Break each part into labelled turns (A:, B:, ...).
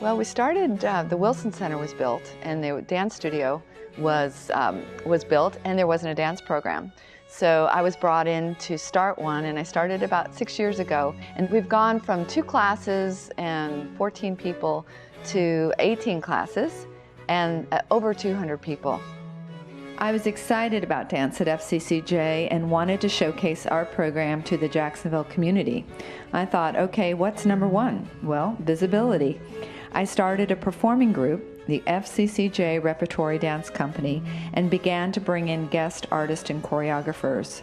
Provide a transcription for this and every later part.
A: Well, we started, the Wilson Center was built, and the dance studio was built, and there wasn't a dance program. So I was brought in to start one, and I started about 6 years ago. And we've gone from 2 classes and 14 people to 18 classes and over 200 people.
B: I was excited about dance at FSCJ and wanted to showcase our program to the Jacksonville community. I thought, okay, what's number one? Well, visibility. I started a performing group, the FSCJ Repertory Dance Company, and began to bring in guest artists and choreographers.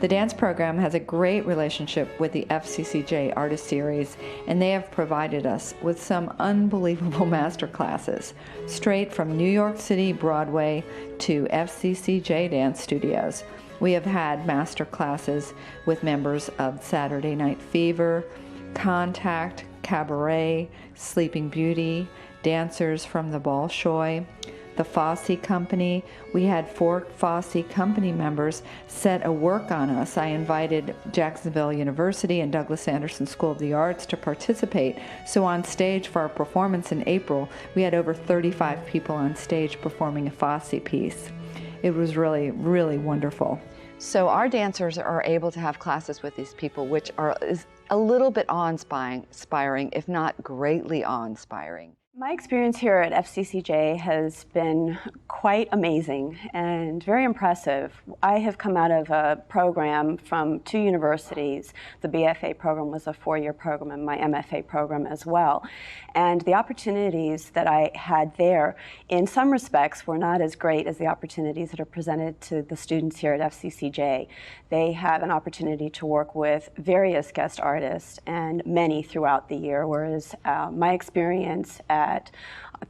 B: The dance program has a great relationship with the FSCJ Artist Series, and they have provided us with some unbelievable master classes, straight from New York City Broadway to FSCJ Dance Studios. We have had master classes with members of Saturday Night Fever, Contact, Cabaret, Sleeping Beauty, dancers from the Bolshoi, the Fosse Company. We had 4 Fosse Company members set a work on us. I invited Jacksonville University and Douglas Anderson School of the Arts to participate. So on stage for our performance in April, we had over 35 people on stage performing a Fosse piece. It was really, really wonderful.
A: So our dancers are able to have classes with these people, which is a little bit awe-inspiring, if not greatly awe-inspiring.
C: My experience here at FSCJ has been quite amazing and very impressive. I have come out of a program from 2 universities. The BFA program was a 4-year program and my MFA program as well. And the opportunities that I had there, in some respects, were not as great as the opportunities that are presented to the students here at FSCJ. They have an opportunity to work with various guest artists and many throughout the year, whereas my experience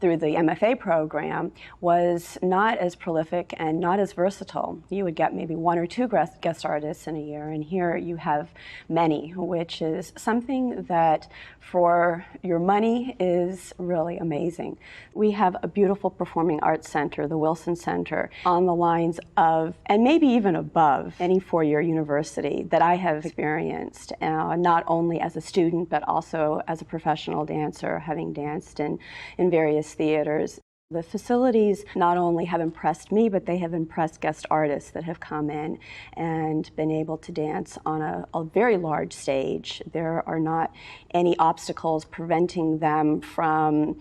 C: through the MFA program was not as prolific and not as versatile. You would get maybe 1 or 2 guest artists in a year, and here you have many, which is something that for your money is really amazing. We have a beautiful performing arts center, the Wilson Center, on the lines of, and maybe even above, any 4-year university that I have experienced, not only as a student but also as a professional dancer, having danced in various theaters. The facilities not only have impressed me, but they have impressed guest artists that have come in and been able to dance on a very large stage. There are not any obstacles preventing them from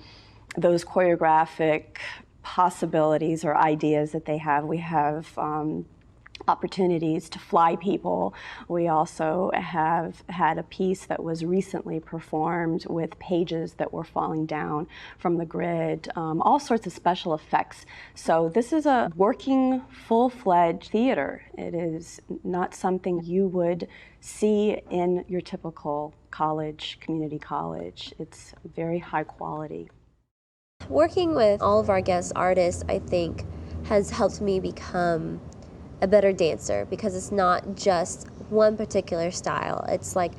C: those choreographic possibilities or ideas that they have. We have opportunities to fly people. We also have had a piece that was recently performed with pages that were falling down from the grid, all sorts of special effects. So this is a working, full-fledged theater. It is not something you would see in your typical college, community college. It's very high quality.
D: Working with all of our guest artists, I think, has helped me become a better dancer, because it's not just one particular style. It's like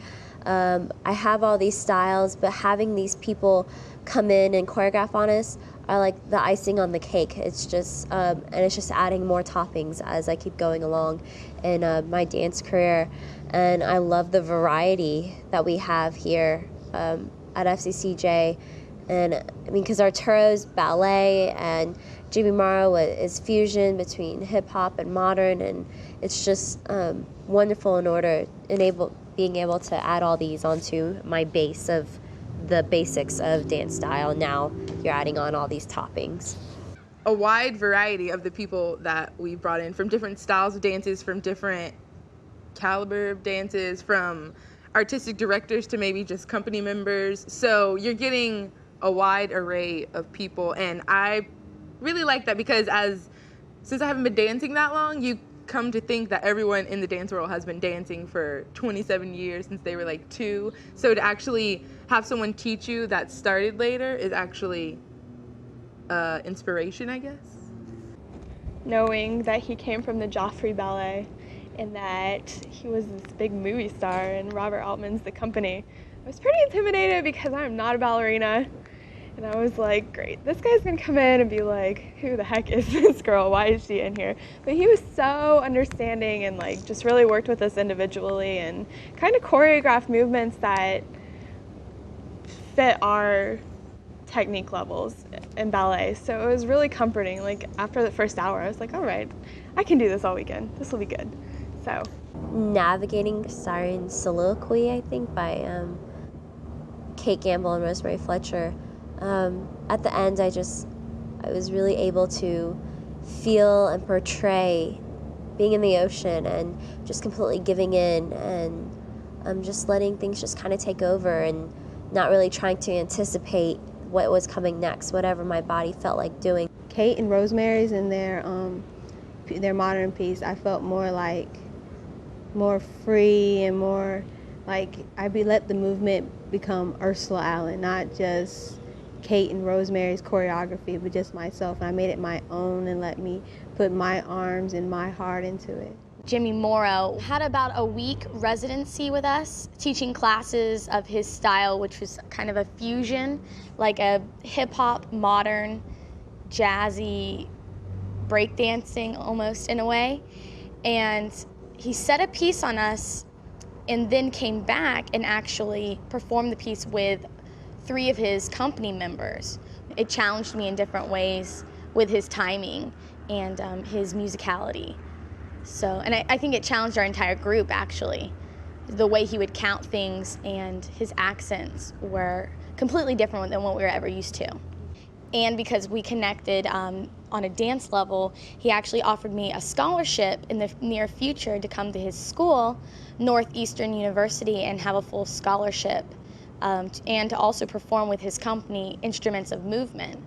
D: I have all these styles, but having these people come in and choreograph on us are like the icing on the cake. It's just and it's just adding more toppings as I keep going along in my dance career. And I love the variety that we have here at FSCJ. And I mean, because Arturo's ballet and Jimmy Morrow is fusion between hip hop and modern, and it's just wonderful being able to add all these onto my base of the basics of dance style. Now you're adding on all these toppings.
E: A wide variety of the people that we brought in, from different styles of dances, from different caliber of dances, from artistic directors to maybe just company members. So you're getting a wide array of people, and I really like that, because since I haven't been dancing that long, you come to think that everyone in the dance world has been dancing for 27 years since they were like 2. So to actually have someone teach you that started later is actually inspiration, I guess.
F: Knowing that he came from the Joffrey Ballet and that he was this big movie star and Robert Altman's The Company, I was pretty intimidated because I'm not a ballerina. And I was like, great, this guy's gonna come in and be like, who the heck is this girl? Why is she in here? But he was so understanding and like just really worked with us individually and kind of choreographed movements that fit our technique levels in ballet. So it was really comforting. Like after the first hour, I was like, all right, I can do this all weekend. This will be good. So
D: Navigating Siren Soliloquy, I think, by Kate Gamble and Rosemary Fletcher. At the end, I was really able to feel and portray being in the ocean and just completely giving in and just letting things just kind of take over and not really trying to anticipate what was coming next, whatever my body felt like doing.
G: Kate and Rosemary's in their modern piece, I felt more free and more like let the movement become Ursula Allen, not just Kate and Rosemary's choreography, but just myself. And I made it my own and let me put my arms and my heart into it.
H: Jimmy Morrow had about a week residency with us, teaching classes of his style, which was kind of a fusion, like a hip-hop, modern, jazzy breakdancing almost in a way. And he set a piece on us and then came back and actually performed the piece with 3 of his company members. It challenged me in different ways with his timing and his musicality. So, and I think it challenged our entire group, actually. The way he would count things and his accents were completely different than what we were ever used to. And because we connected on a dance level, he actually offered me a scholarship in the near future to come to his school, Northeastern University, and have a full scholarship, and to also perform with his company, Instruments of Movement,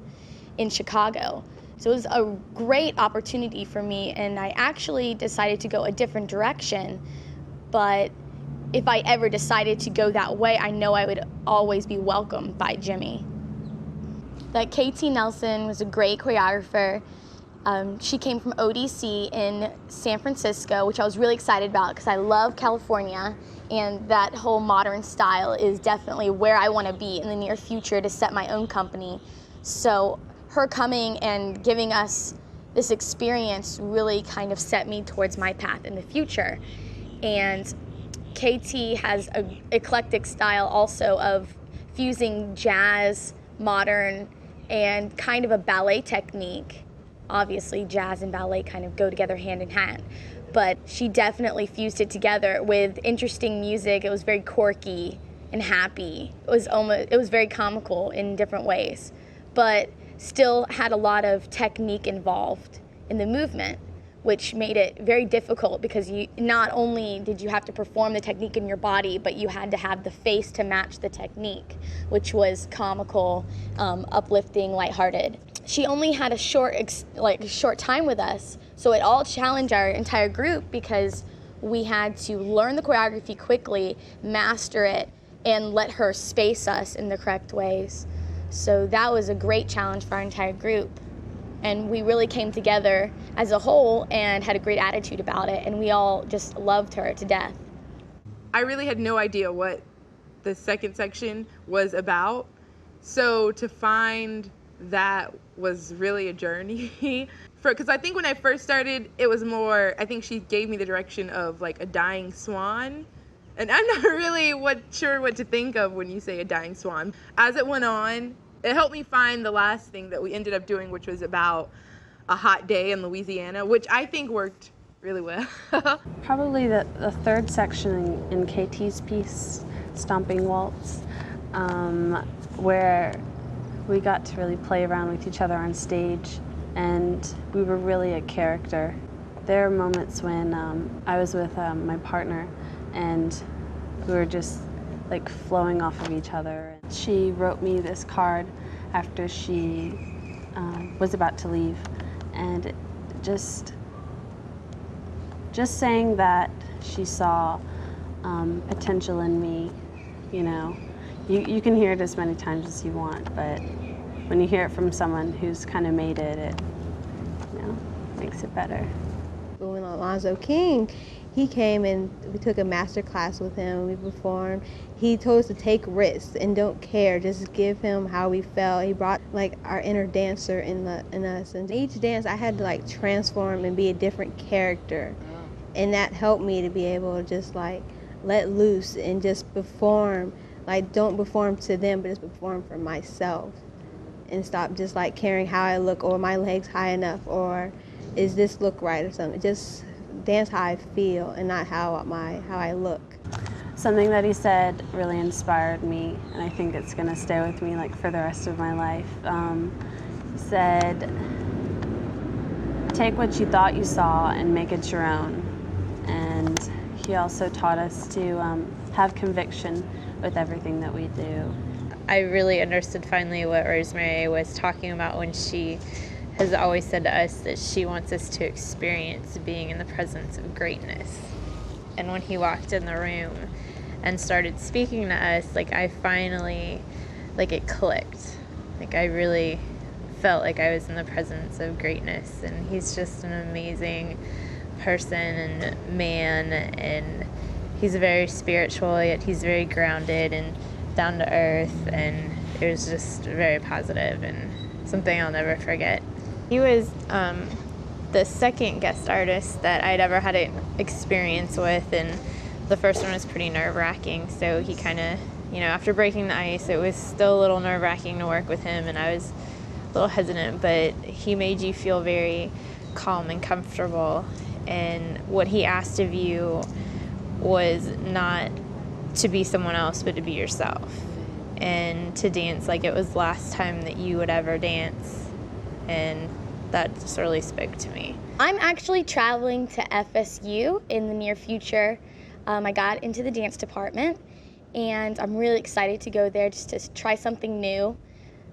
H: in Chicago. So it was a great opportunity for me, and I actually decided to go a different direction. But if I ever decided to go that way, I know I would always be welcomed by Jimmy. That Katy Nelson was a great choreographer. She came from ODC in San Francisco, which I was really excited about because I love California, and that whole modern style is definitely where I want to be in the near future to set my own company. So her coming and giving us this experience really kind of set me towards my path in the future. And Katy has an eclectic style also of fusing jazz, modern, and kind of a ballet technique. Obviously, jazz and ballet kind of go together hand in hand, but she definitely fused it together with interesting music. It was very quirky and happy. It was very comical in different ways, but still had a lot of technique involved in the movement, which made it very difficult because you not only did you have to perform the technique in your body, but you had to have the face to match the technique, which was comical, uplifting, lighthearted. She only had a short time with us, so it all challenged our entire group because we had to learn the choreography quickly, master it, and let her space us in the correct ways. So that was a great challenge for our entire group. And we really came together as a whole and had a great attitude about it, and we all just loved her to death.
E: I really had no idea what the second section was about, so to find that was really a journey. Because I think when I first started, it was more, I think she gave me the direction of like a dying swan, and I'm not really sure what to think of when you say a dying swan. As it went on, it helped me find the last thing that we ended up doing, which was about a hot day in Louisiana, which I think worked really well.
C: Probably the third section in Katy's piece, Stompin Waltz, where we got to really play around with each other on stage, and we were really a character. There are moments when I was with my partner, and we were just like flowing off of each other. She wrote me this card after she was about to leave, and just saying that she saw potential in me. You know, you can hear it as many times as you want, but when you hear it from someone who's kind of made it, it makes it better.
G: When Alonzo King, he came and we took a master class with him, we performed. He told us to take risks and don't care, just give him how we felt. He brought like our inner dancer in us, and each dance I had to like transform and be a different character. And that helped me to be able to just like let loose and just perform. Like don't perform to them, but just perform for myself. and stop just like caring how I look, or my legs high enough, or is this look right or something. Just dance how I feel and not how I look.
C: Something that he said really inspired me, and I think it's going to stay with me like for the rest of my life. He said, take what you thought you saw and make it your own. And he also taught us to have conviction with everything that we do.
I: I really understood finally what Rosemary was talking about when she has always said to us that she wants us to experience being in the presence of greatness. And when he walked in the room and started speaking to us, like I finally, like it clicked. Like I really felt like I was in the presence of greatness, and he's just an amazing person and man, and he's very spiritual, yet he's very grounded and down to earth, and it was just very positive and something I'll never forget. He was the second guest artist that I'd ever had an experience with, and the first one was pretty nerve-wracking, so he kind of, after breaking the ice, it was still a little nerve-wracking to work with him, and I was a little hesitant, but he made you feel very calm and comfortable, and what he asked of you was not to be someone else, but to be yourself, and to dance like it was the last time that you would ever dance, and that just really spoke to me.
H: I'm actually traveling to FSU in the near future. I got into the dance department, and I'm really excited to go there just to try something new.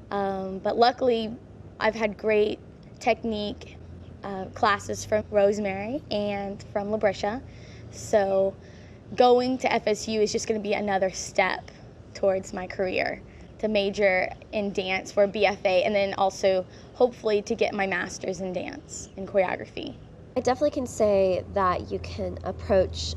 H: But luckily, I've had great technique classes from Rosemary and from Lebritia. So going to FSU is just going to be another step towards my career, to major in dance for a BFA, and then also hopefully to get my master's in dance and choreography.
D: I definitely can say that you can approach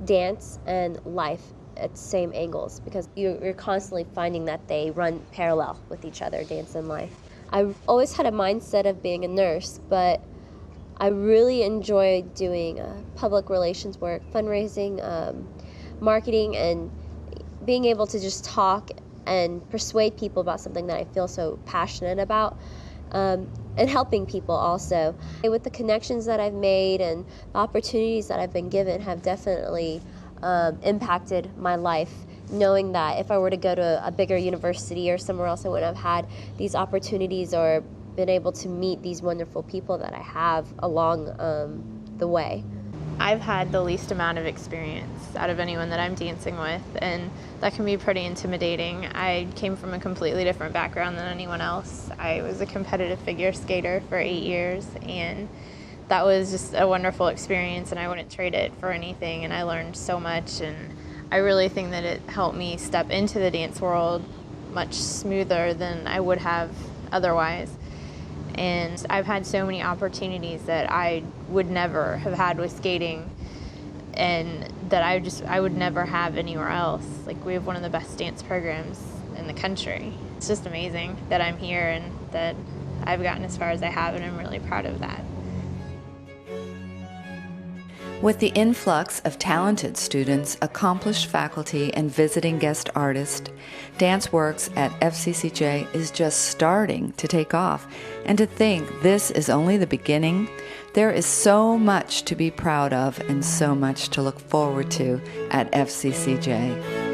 D: dance and life at the same angles, because you're constantly finding that they run parallel with each other, dance and life. I've always had a mindset of being a nurse, but I really enjoy doing public relations work, fundraising, marketing, and being able to just talk and persuade people about something that I feel so passionate about, and helping people also. With the connections that I've made and the opportunities that I've been given have definitely impacted my life, knowing that if I were to go to a bigger university or somewhere else, I wouldn't have had these opportunities or been able to meet these wonderful people that I have along the way.
I: I've had the least amount of experience out of anyone that I'm dancing with, and that can be pretty intimidating. I came from a completely different background than anyone else. I was a competitive figure skater for 8 years, and that was just a wonderful experience, and I wouldn't trade it for anything, and I learned so much, and I really think that it helped me step into the dance world much smoother than I would have otherwise. And I've had so many opportunities that I would never have had with skating, and that I would never have anywhere else. Like, we have one of the best dance programs in the country. It's just amazing that I'm here and that I've gotten as far as I have, and I'm really proud of that.
B: With the influx of talented students, accomplished faculty, and visiting guest artists, danceWORKS at FSCJ is just starting to take off. And to think this is only the beginning, there is so much to be proud of and so much to look forward to at FSCJ.